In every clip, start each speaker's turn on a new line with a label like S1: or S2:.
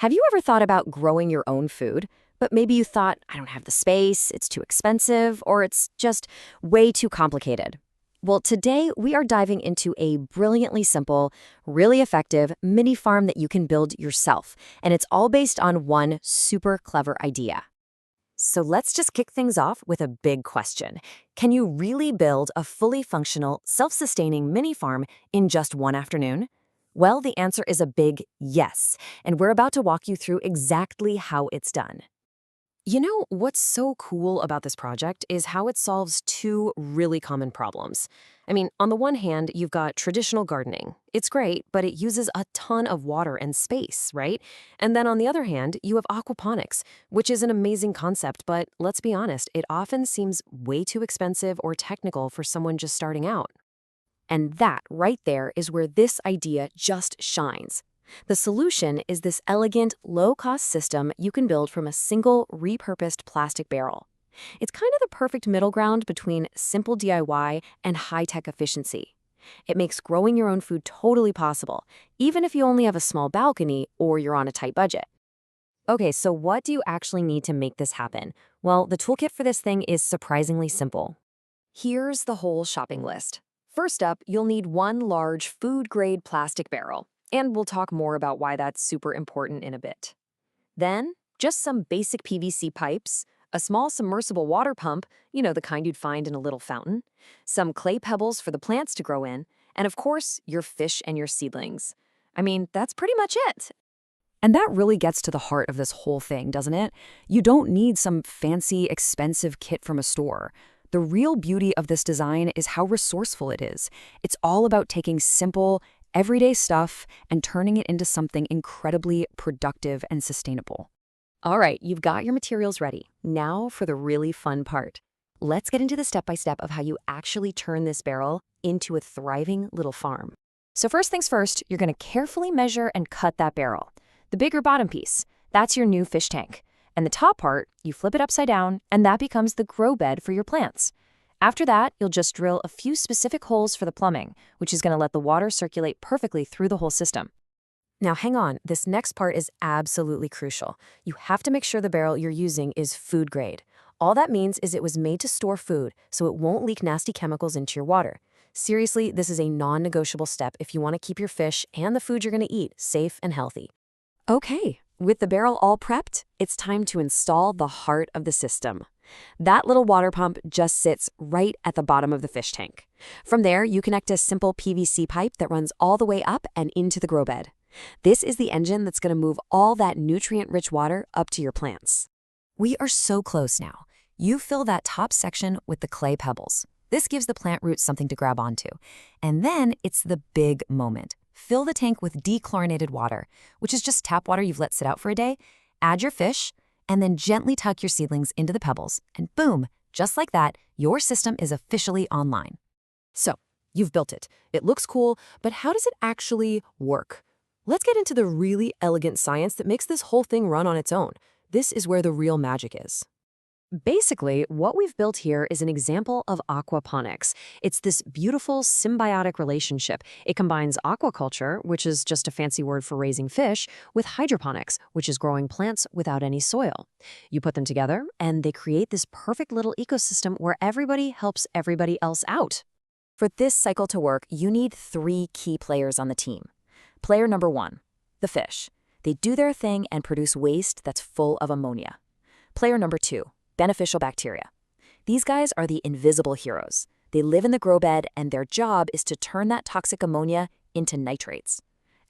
S1: Have you ever thought about growing your own food, but maybe you thought, I don't have the space, it's too expensive, or it's just way too complicated? Well, today we are diving into a brilliantly simple, really effective mini farm that you can build yourself, and it's all based on one super clever idea. So let's just kick things off with a big question. Can you really build a fully functional, self-sustaining mini farm in just one afternoon? Well, the answer is a big yes, and we're about to walk you through exactly how it's done. You know, what's so cool about this project is how it solves two really common problems. I mean, on the one hand, you've got traditional gardening. It's great, but it uses a ton of water and space, right? And then on the other hand, you have aquaponics, which is an amazing concept, but let's be honest, it often seems way too expensive or technical for someone just starting out. And that right there is where this idea just shines. The solution is this elegant, low-cost system you can build from a single, repurposed plastic barrel. It's kind of the perfect middle ground between simple DIY and high-tech efficiency. It makes growing your own food totally possible, even if you only have a small balcony or you're on a tight budget. Okay, so what do you actually need to make this happen? Well, the toolkit for this thing is surprisingly simple. Here's the whole shopping list. First up, you'll need one large food-grade plastic barrel. And we'll talk more about why that's super important in a bit. Then, just some basic PVC pipes, a small submersible water pump, the kind you'd find in a little fountain, some clay pebbles for the plants to grow in, and of course, your fish and your seedlings. I mean, that's pretty much it. And that really gets to the heart of this whole thing, doesn't it? You don't need some fancy, expensive kit from a store. The real beauty of this design is how resourceful it is. It's all about taking simple, everyday stuff and turning it into something incredibly productive and sustainable. All right, you've got your materials ready. Now for the really fun part. Let's get into the step-by-step of how you actually turn this barrel into a thriving little farm. So first things first, you're going to carefully measure and cut that barrel. The bigger bottom piece, that's your new fish tank. And the top part, you flip it upside down, and that becomes the grow bed for your plants. After that, you'll just drill a few specific holes for the plumbing, which is going to let the water circulate perfectly through the whole system. Now hang on, this next part is absolutely crucial. You have to make sure the barrel you're using is food grade. All that means is it was made to store food, so it won't leak nasty chemicals into your water. Seriously, this is a non-negotiable step if you want to keep your fish and the food you're going to eat safe and healthy. Okay, with the barrel all prepped, it's time to install the heart of the system. That little water pump just sits right at the bottom of the fish tank. From there, you connect a simple PVC pipe that runs all the way up and into the grow bed. This is the engine that's going to move all that nutrient-rich water up to your plants. We are so close now. You fill that top section with the clay pebbles. This gives the plant roots something to grab onto. And then it's the big moment. Fill the tank with dechlorinated water, which is just tap water you've let sit out for a day. Add your fish, and then gently tuck your seedlings into the pebbles, and boom, just like that, your system is officially online. So, you've built it. It looks cool, but how does it actually work? Let's get into the really elegant science that makes this whole thing run on its own. This is where the real magic is. Basically, what we've built here is an example of aquaponics. It's this beautiful symbiotic relationship. It combines aquaculture, which is just a fancy word for raising fish, with hydroponics, which is growing plants without any soil. You put them together, and they create this perfect little ecosystem where everybody helps everybody else out. For this cycle to work, you need three key players on the team. Player number one, the fish. They do their thing and produce waste that's full of ammonia. Player number two, beneficial bacteria. These guys are the invisible heroes. They live in the grow bed, and their job is to turn that toxic ammonia into nitrates.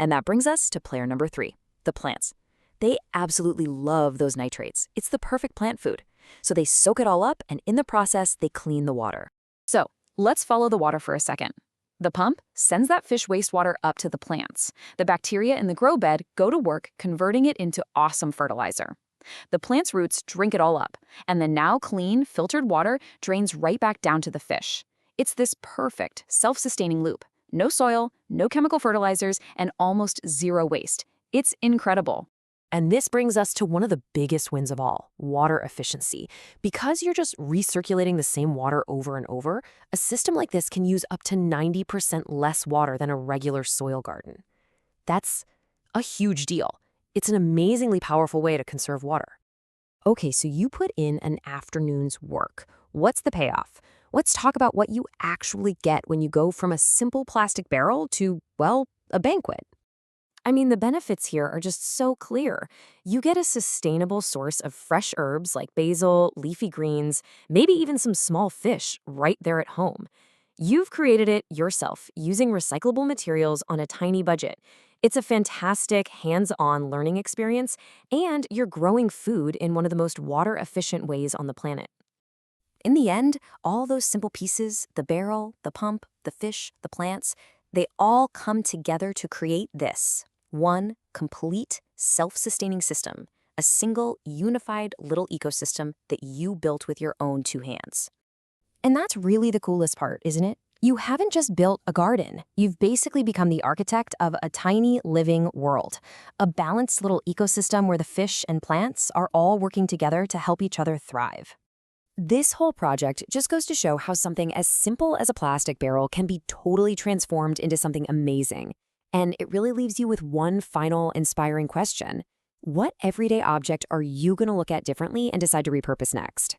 S1: And that brings us to player number three, the plants. They absolutely love those nitrates. It's the perfect plant food. So they soak it all up, and in the process, they clean the water. So let's follow the water for a second. The pump sends that fish wastewater up to the plants. The bacteria in the grow bed go to work converting it into awesome fertilizer. The plant's roots drink it all up, and the now clean, filtered water drains right back down to the fish. It's this perfect, self-sustaining loop. No soil, no chemical fertilizers, and almost zero waste. It's incredible. And this brings us to one of the biggest wins of all, water efficiency. Because you're just recirculating the same water over and over, a system like this can use up to 90% less water than a regular soil garden. That's a huge deal.
S2: It's an amazingly powerful way to conserve water.
S1: Okay, so you put in an afternoon's work. What's the payoff? Let's talk about what you actually get when you go from a simple plastic barrel to, well, a banquet. I mean, the benefits here are just so clear. You get a sustainable source of fresh herbs like basil, leafy greens, maybe even some small fish right there at home. You've created it yourself using recyclable materials on a tiny budget. It's a fantastic hands-on learning experience, and you're growing food in one of the most water-efficient ways on the planet. In the end, all those simple pieces, the barrel, the pump, the fish, the plants, they all come together to create this one complete, self-sustaining system, a single, unified little ecosystem that you built with your own two hands. And that's really the coolest part, isn't it? You haven't just built a garden. You've basically become the architect of a tiny living world, a balanced little ecosystem where the fish and plants are all working together to help each other thrive. This whole project just goes to show how something as simple as a plastic barrel can be totally transformed into something amazing. And it really leaves you with one final inspiring question. What everyday object are you going to look at differently and decide to repurpose next?